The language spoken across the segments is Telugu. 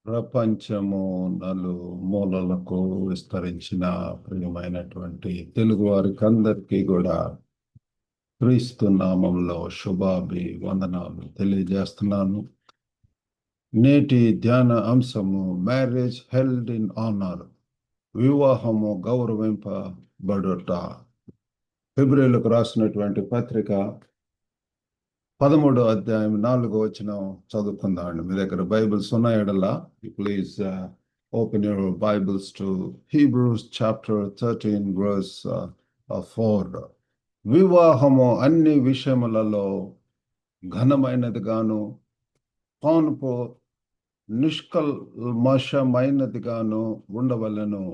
ప్రపంచము నలుమూలలకు విస్తరించిన ప్రియమైనటువంటి తెలుగు వారికి అందరికీ కూడా క్రీస్తు నామంలో వందనాలు తెలియజేస్తున్నాను. నేటి ధ్యాన అంశము మ్యారేజ్ హెల్డ్ ఇన్ ఆనర్, వివాహము గౌరవింపబడుట. ఫిబ్రవరికి రాసినటువంటి పత్రిక 13వ అధ్యాయం 4వ వచనం చదువుకుందామండి. మీ దగ్గర బైబిల్స్ ఉన్నాయడలా please open your Bibles to Hebrews chapter 13 verse 4. వివాహము అన్ని విషయములలో ఘనమైనది గాను పానుపు నిష్కల్మషమైనది గాను ఉండవలెను.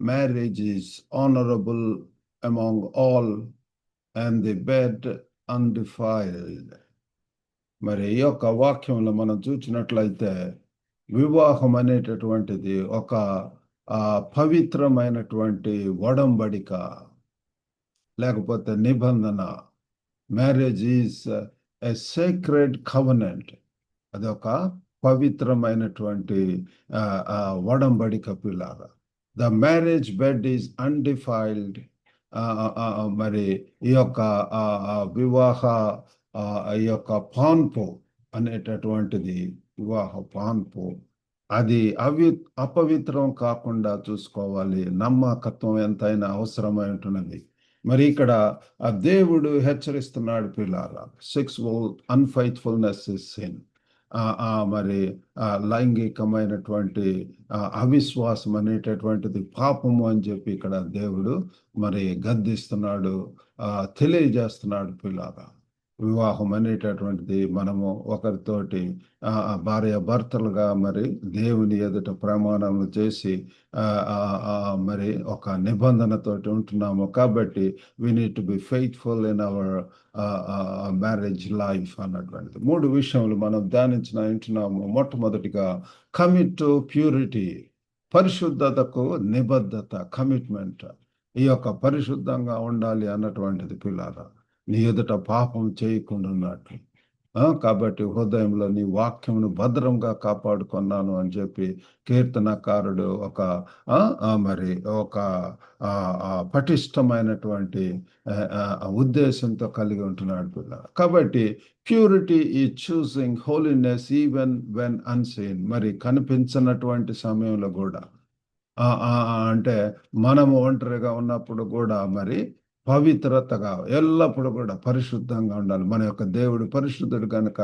Marriage is honourable among all and the bed undefiled. మరి ఈ యొక్క వాక్యంలో మనం చూసినట్లయితే వివాహం అనేటటువంటిది ఒక పవిత్రమైనటువంటి ఒడంబడిక లేకపోతే నిబంధన. Marriage is a sacred covenant. అదొక పవిత్రమైనటువంటి ఒడంబడిక పిల్లల. The marriage bed is undefiled. మరి ఈ యొక్క వివాహ ఈ యొక్క పాన్పు అనేటటువంటిది, వివాహ పాన్పు అది అపవిత్రం కాకుండా చూసుకోవాలి. నమ్మకత్వం ఎంతైనా అవసరమై ఉంటున్నది. మరి ఇక్కడ ఆ దేవుడు హెచ్చరిస్తున్నాడు పిల్లారా, సెక్సువల్ అన్ఫైత్ఫుల్నెస్ ఇస్ సిన్. మరి లైంగికమైనటువంటి అవిశ్వాసం అనేటటువంటిది పాపము అని చెప్పి ఇక్కడ దేవుడు మరి గద్దిస్తున్నాడు, తెలియజేస్తున్నాడు పిల్లారా. వివాహం అనేటటువంటిది మనము ఒకరితోటి భార్య భర్తలుగా మరి దేవుని ఎదుట ప్రమాణములు చేసి మరి ఒక నిబంధనతోటి ఉంటున్నాము. కాబట్టి we need to B faithful in our marriage life అన్నటువంటిది. 3 విషయములు మనం వింటున్నాము. మొట్టమొదటిగా కమిట్ టు ప్యూరిటీ, పరిశుద్ధతకు నిబద్ధత, కమిట్మెంట్. ఈ యొక్క పరిశుద్ధంగా ఉండాలి అన్నటువంటిది పిల్లారా, నీ ఎదుట పాపం చేయకుండా ఉన్నట్లు. కాబట్టి హృదయంలో నీ వాక్యమును భద్రంగా కాపాడుకున్నాను అని చెప్పి కీర్తనకారుడు మరి ఒక పటిష్టమైనటువంటి ఉద్దేశంతో కలిగి ఉంటున్నాడు పిల్ల. కాబట్టి ప్యూరిటీ ఈ choosing holiness even when unseen. మరి కనిపించినటువంటి సమయంలో కూడా అంటే మనము ఒంటరిగా ఉన్నప్పుడు కూడా మరి పవిత్రతగా ఎల్లప్పుడూ కూడా పరిశుద్ధంగా ఉండాలి. మన యొక్క దేవుడు పరిశుద్ధుడు కనుక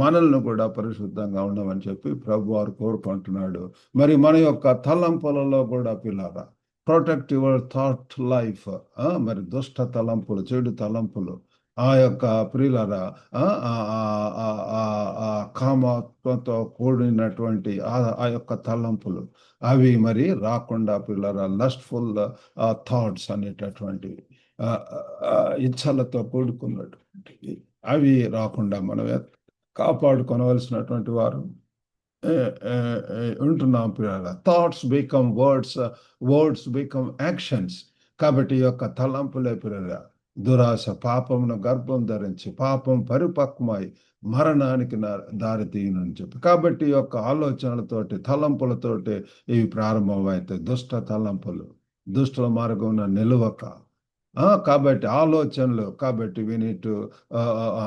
మనల్ని కూడా పరిశుద్ధంగా ఉండమని చెప్పి ప్రభు వారు కోరుకుంటున్నాడు. మరి మన యొక్క తలంపులలో కూడా పిల్లరా, ప్రొటెక్ట్ యువర్ థాట్ లైఫ్. మరి దుష్ట తలంపులు, చెడు తలంపులు, ఆ యొక్క ప్రియులరా కామతో కూడినటువంటి ఆ యొక్క తలంపులు అవి మరి రాకుండా పిల్లరా, లస్ట్ఫుల్ థాట్స్ అనేటటువంటివి, ఇచ్ఛలతో కూడుకున్నటువంటి అవి రాకుండా మనం కాపాడుకోవలసినటువంటి వారు ఉంటున్నాం పిల్లల. Thoughts become words, words become actions. కాబట్టి ఈ యొక్క తలంపులే పిల్లల దురాశ పాపమును గర్భం ధరించి పాపం పరిపక్వమై మరణానికి దారితీయనని చెప్పి. కాబట్టి ఈ యొక్క ఆలోచనలతోటి తలంపులతోటి ఇవి ప్రారంభమవుతాయి. దుష్ట తలంపులు, దుష్టుల మార్గం నిలువక. కాబట్టి ఆలోచనలు, కాబట్టి వినిటు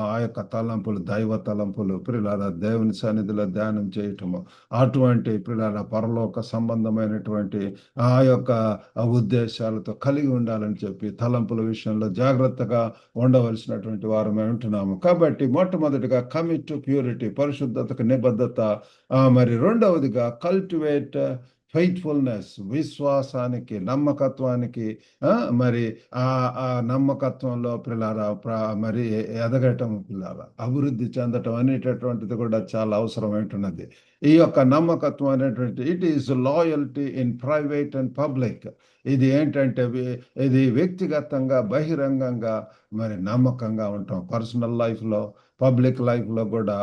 ఆ యొక్క తలంపులు, దైవ తలంపులు ప్రియులారా, దేవుని సన్నిధిలో ధ్యానం చేయటము, అటువంటి ప్రియులారా పరలోక సంబంధమైనటువంటి ఆ యొక్క ఉద్దేశాలతో కలిగి ఉండాలని చెప్పి తలంపుల విషయంలో జాగ్రత్తగా ఉండవలసినటువంటి వారమే ఉంటున్నాము. కాబట్టి మొట్టమొదటిగా కమిట్ టు ప్యూరిటీ, పరిశుద్ధతకు నిబద్ధత. మరి రెండవదిగా కల్టివేట్ ఫెయిత్ఫుల్నెస్, విశ్వాసానికి, నమ్మకత్వానికి. మరి ఆ నమ్మకత్వంలో పిల్లారా మరి ఎదగటం, పిల్లారా అభివృద్ధి చెందటం అనేటటువంటిది కూడా చాలా అవసరమైనటువంటిది. ఈ యొక్క నమ్మకత్వం అనేటువంటి it is loyalty in private and public. ఇది ఏంటంటే ఇది వ్యక్తిగతంగా బహిరంగంగా మరి నమ్మకంగా ఉంటాం. పర్సనల్ లైఫ్లో, పబ్లిక్ లైఫ్లో కూడా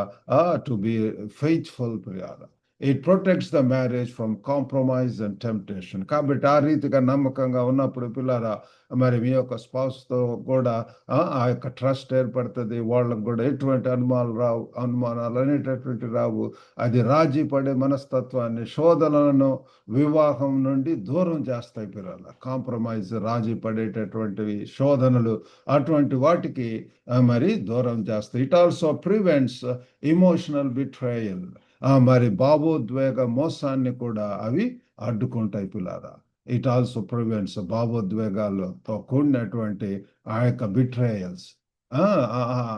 టు బి ఫెయిత్ఫుల్ పిల్లారా. It protects the marriage from compromise and temptation. కాబట్టి ఆ రీతిగా నమ్మకంగా ఉన్నప్పుడు పిల్లరా మరి మీ యొక్క స్పౌస్తో కూడా ఆ యొక్క ట్రస్ట్ ఏర్పడుతుంది. వాళ్ళకు కూడా ఎటువంటి అనుమానాలు అనేటటువంటి రావు. అది రాజీ పడే మనస్తత్వాన్ని, శోధనలను వివాహం నుండి దూరం చేస్తాయి పిల్లల. కాంప్రమైజ్, రాజీ పడేటటువంటివి, శోధనలు, అటువంటి వాటికి మరి దూరం చేస్తాయి. It also prevents emotional betrayal. మరి భావోద్వేగ మోసాన్ని కూడా అవి అడ్డుకుంటాయి పిల్లారా. ఇట్ ఆల్సో ప్రివెంట్స్ భావోద్వేగాలతో కూడినటువంటి ఆ యొక్క బిట్రేయల్స్,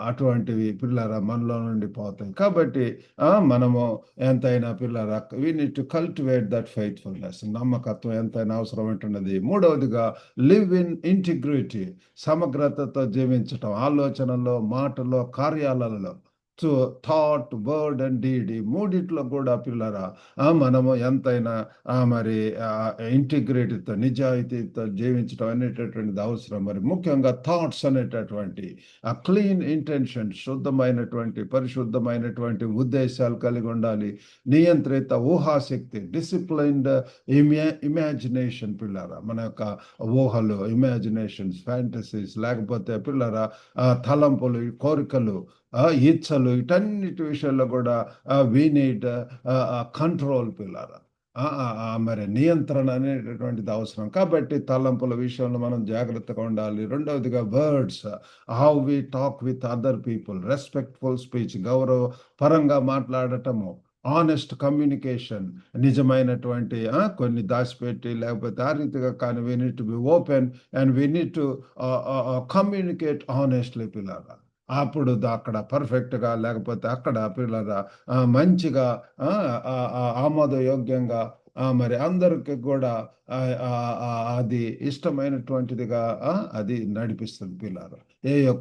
అటువంటివి పిల్లరా మనలో నుండి పోతాయి. కాబట్టి మనము ఎంతైనా పిల్లరా we need to cultivate that faithfulness. నమ్మకత్వం ఎంతైనా అవసరం ఉంటున్నది. మూడవదిగా లివ్ ఇన్ ఇంటిగ్రిటీ, సమగ్రతతో జీవించటం, ఆలోచనలో, మాటలో, కార్యాలలో, to thought, word and deed. ఈ మూడిట్లో కూడా పిల్లరా మనము ఎంతైనా మరి ఇంటిగ్రిటీతో, నిజాయితీతో జీవించడం అనేటటువంటిది అవసరం. మరి ముఖ్యంగా థాట్స్ అనేటటువంటి ఆ క్లీన్ ఇంటెన్షన్, శుద్ధమైనటువంటి, పరిశుద్ధమైనటువంటి ఉద్దేశాలు కలిగి ఉండాలి. నియంత్రిత ఊహాశక్తి, డిసిప్లైన్డ్ ఇమాజినేషన్ పిల్లరా. మన యొక్క ఊహలు, ఇమాజినేషన్స్, ఫ్యాంటసీస్, లేకపోతే పిల్లరా తలంపులు, కోరికలు, ఇచ్చలు, వీటన్నిటి విషయాల్లో కూడా వీ నీడ్ కంట్రోల్ పిల్లరా. మరి నియంత్రణ అనేటటువంటిది అవసరం. కాబట్టి తలంపుల విషయంలో మనం జాగ్రత్తగా ఉండాలి. రెండవదిగా words, how we talk with other people, respectful speech, గౌరవపరంగా మాట్లాడటము, ఆనెస్ట్ కమ్యూనికేషన్, నిజమైనటువంటి, కొన్ని దాచిపెట్టి లేకపోతే ఆ రీతిగా కానీ, we need to be open and we need to communicate honestly పిల్లరా. అప్పుడు అక్కడ పర్ఫెక్ట్గా, లేకపోతే అక్కడ పిల్లరా మంచిగా, ఆమోదయోగ్యంగా, మరి అందరికి కూడా అది ఇష్టమైనటువంటిదిగా అది నడిపిస్తుంది పిల్లలు.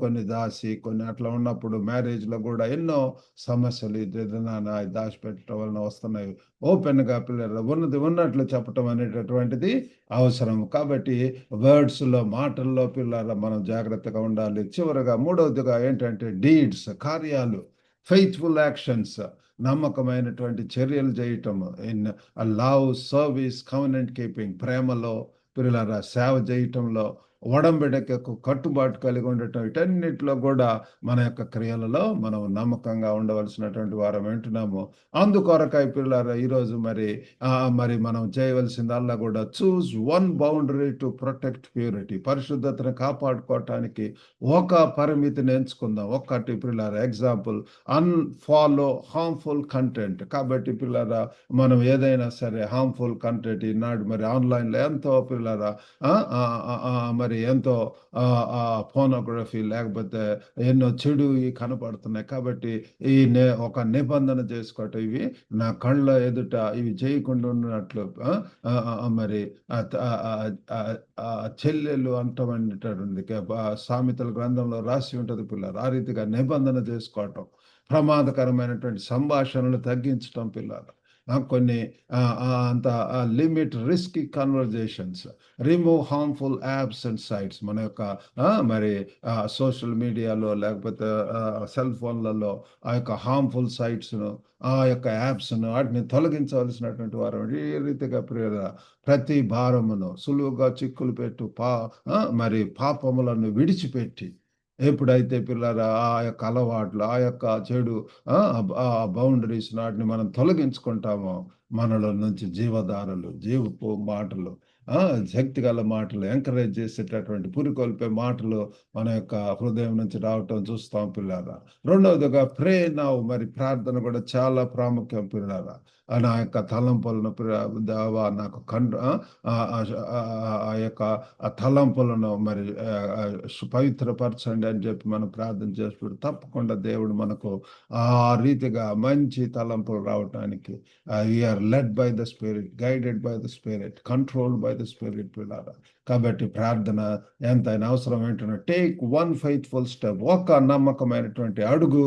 కొన్ని దాసి, కొన్ని అట్లా ఉన్నప్పుడు మ్యారేజ్లో కూడా ఎన్నో సమస్యలు ఏదైనా దాచిపెట్టడం వలన వస్తున్నాయి. ఓపెన్గా పిల్లలు ఉన్నది ఉన్నట్లు చెప్పటం అనేటటువంటిది అవసరం. కాబట్టి వర్డ్స్లో, మాటల్లో పిల్లల మనం జాగ్రత్తగా ఉండాలి. చివరగా మూడవదిగా ఏంటంటే డీడ్స్, కార్యాలు, ఫెయిత్ఫుల్ యాక్షన్స్, నమ్మకమైనటువంటి చర్యలు చేయటము. In love, service, covenant keeping, ప్రేమలో పిల్లల సేవ చేయటంలో, ఒడంబడికకు కట్టుబాటు కలిగి ఉండటం, వీటన్నిటిలో కూడా మన యొక్క క్రియలలో మనం నమ్మకంగా ఉండవలసినటువంటి వారం వింటున్నాము. అందుకొరకై పిల్లల ఈరోజు మరి మనం చేయవలసిందల్లా కూడా choose one boundary to protect purity. పరిశుద్ధతను కాపాడుకోవటానికి ఒక పరిమితిని ఎంచుకుందాం. ఒక్కటి పిల్లల ఎగ్జాంపుల్, అన్ఫాలో హార్మ్ఫుల్ కంటెంట్. కాబట్టి పిల్లరా మనం ఏదైనా సరే హార్మ్ఫుల్ కంటెంట్ ఈనాడు మరి ఆన్లైన్లో ఎంతో పిల్లరా మరి ఎంతో ఫోనోగ్రఫీ, లేకపోతే ఎన్నో చెడు కనపడుతున్నాయి. కాబట్టి ఈ ఒక నిబంధన చేసుకోవటం, ఇవి నా కళ్ళ ఎదుట ఇవి చేయకుండా ఉన్నట్లు మరి చెల్లెలు అంటమనేటటువంటి సామెతల గ్రంథంలో రాసి ఉంటుంది పిల్లలు. ఆ రీతిగా నిబంధన చేసుకోవటం, ప్రమాదకరమైనటువంటి సంభాషణలు తగ్గించటం పిల్లలు, కొన్ని అంత limit risky conversations, remove harmful apps and sites. మన యొక్క మరి సోషల్ మీడియాలో లేకపోతే సెల్ ఫోన్లలో ఆ యొక్క హార్మ్ఫుల్ సైట్స్ను, ఆ యొక్క యాప్స్ను, వాటిని తొలగించవలసినటువంటి వారు. ఈ రీతిగా ప్రతి భారమును సులువుగా చిక్కులు పెట్టు మరి పాపములను విడిచిపెట్టి, ఎప్పుడైతే పిల్లరా ఆ యొక్క అలవాట్లు, ఆ యొక్క చెడు బౌండరీస్, వాటిని మనం తొలగించుకుంటామో, మనలో నుంచి జీవధారలు, జీవపు మాటలు, శక్తిగల మాటలు, ఎంకరేజ్ చేసేటటువంటి, పురికొల్పే మాటలు మన యొక్క హృదయం నుంచి రావటం చూస్తాం పిల్లారా. రెండవదిగా ప్రే నౌ, మరి ప్రార్థన కూడా చాలా ప్రాముఖ్యం పిల్లారా. నా యొక్క తలంపులను దేవా నాకు ఆ యొక్క తలంపులను మరి పవిత్రపరచండి అని చెప్పి మనం ప్రార్థన చేసినప్పుడు తప్పకుండా దేవుడు మనకు ఆ రీతిగా మంచి తలంపులు రావటానికి, we're led by the spirit, guided by the spirit, controlled by the spirit పిల్లారా. కాబట్టి ప్రార్థన ఎంతైనా అవసరం ఏంటంటే టేక్ వన్ ఫెయిత్ఫుల్ స్టెప్, ఒక నమ్మకమైనటువంటి అడుగు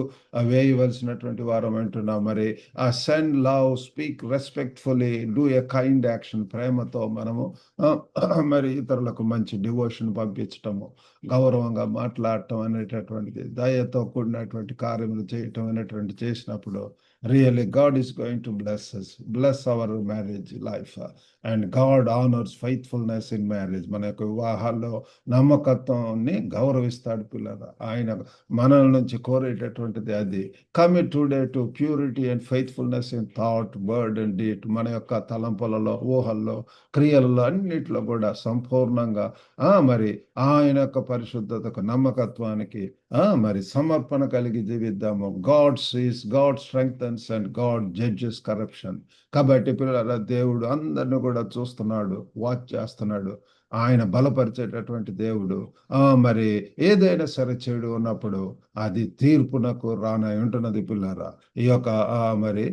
వేయవలసినటువంటి వారం అంటున్నాం. మరి ఆ send love, speak respectfully, do a kind action, ప్రేమతో మనము మరి ఇతరులకు మంచి డివోషన్ పంపించటము, గౌరవంగా మాట్లాడటం అనేటటువంటిది, దయతో కూడినటువంటి కార్యములు చేయటం అనేటువంటి చేసినప్పుడు really God is going to bless our marriage life and God honours faithfulness in marriage. మన యొక్క వివాహాల్లో నమ్మకత్వాన్ని గౌరవిస్తాడు పిల్లలు. ఆయన మనల నుంచి కోరేటటువంటిది అది. Commit today to purity and faithfulness in thought, word and deed. మన యొక్క తలంపులలో, ఊహల్లో, క్రియలలో అన్నిట్లో కూడా సంపూర్ణంగా మరి ఆయన యొక్క పరిశుద్ధతకు, నమ్మకత్వానికి మరి సమర్పణ కలిగి జీవిద్దాము. God strengthens and God judges corruption. కాబట్టి పిల్లల దేవుడు అందరిని కూడా చూస్తున్నాడు, వాచ్ చేస్తున్నాడు. ఆయన బలపరిచేటటువంటి దేవుడు. మరి ఏదైనా సరే చెడు ఉన్నప్పుడు అది తీర్పునకు రానై ఉంటున్నది పిల్లరా. ఈ యొక్క మరి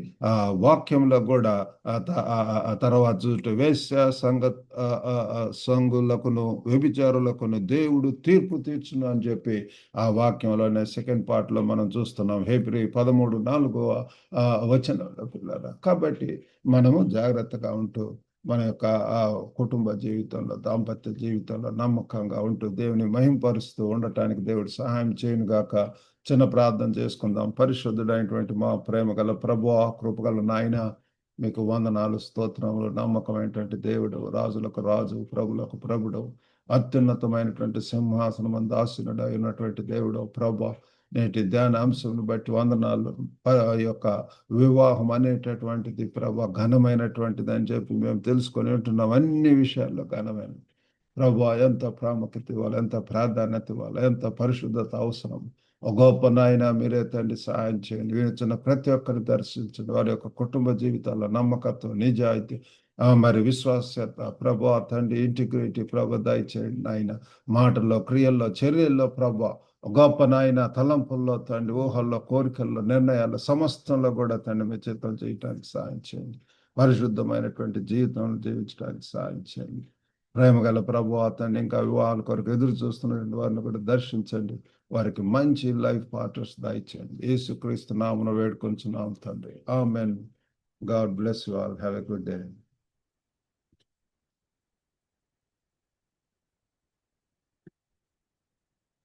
వాక్యంలో కూడా తర్వాత చూస్తే వేశ్య సంగులకును వ్యభిచారులకును దేవుడు తీర్పు తీర్చును అని చెప్పి ఆ వాక్యంలోనే సెకండ్ పార్ట్ లో మనం చూస్తున్నాం. హెబ్రీ 13:4 వచనంలో పిల్లరా. కాబట్టి మనము జాగ్రత్తగా ఉంటూ మన యొక్క కుటుంబ జీవితంలో, దాంపత్య జీవితంలో నమ్మకంగా ఉంటూ దేవుని మహింపరుస్తూ ఉండటానికి దేవుడు సహాయం చేయను గాక. చిన్న ప్రార్థన చేసుకుందాం. పరిశుద్ధుడైనటువంటి మా ప్రేమ గల ప్రభువా, కృపగల నాయన, మీకు వందనాలు, స్తోత్రములు. నమ్మకమైనటువంటి దేవుడు, రాజులకు రాజు, ప్రభులకు ప్రభుడు, అత్యున్నతమైనటువంటి సింహాసనం ఆసీనుడై ఉన్నటువంటి దేవుడు ప్రభా, నేటి ధ్యాన అంశంను బట్టి వందనాలు. యొక్క వివాహం అనేటటువంటిది ప్రభా ఘనమైనటువంటిది అని చెప్పి మేము తెలుసుకొని ఉంటున్నాం. అన్ని విషయాల్లో ఘనమైన ప్రభా, ఎంత ప్రాముఖ్యత ఇవ్వాలి, ఎంత ప్రాధాన్యత ఇవ్వాలి, ఎంత పరిశుద్ధత అవసరం. ఒక గొప్ప నాయన మీరే తండ్రి సహాయం చేయండి. వినిచిన ప్రతి ఒక్కరిని దర్శించండి. వారి యొక్క కుటుంబ జీవితాల్లో నమ్మకత్వం, నిజాయితీ, మరి విశ్వాస్యత ప్రభా తండ్రి, ఇంటిగ్రిటీ ప్రభా దయచేయండి నాయన. మాటల్లో, క్రియల్లో, చర్యల్లో ప్రభా గొప్ప నాయన, తలంపుల్లో తండ్రి, ఊహల్లో, కోరికల్లో, నిర్ణయాల్లో, సమస్తంలో కూడా తండ్రి మీ చిత్తం చేయటానికి సాయం చేయండి. పరిశుద్ధమైనటువంటి జీవితంలో జీవించడానికి సాయం చేయండి. ప్రేమ గల ప్రభువా తండ్రి, ఇంకా వివాహాల కొరకు ఎదురు చూస్తున్నటువంటి వారిని కూడా దర్శించండి. వారికి మంచి లైఫ్ పార్ట్నర్స్ దయచేయండి. యేసుక్రీస్తు నామమున వేడుకొంచున్నాం తండ్రి. ఆమేన్. God bless you all. Have a good day.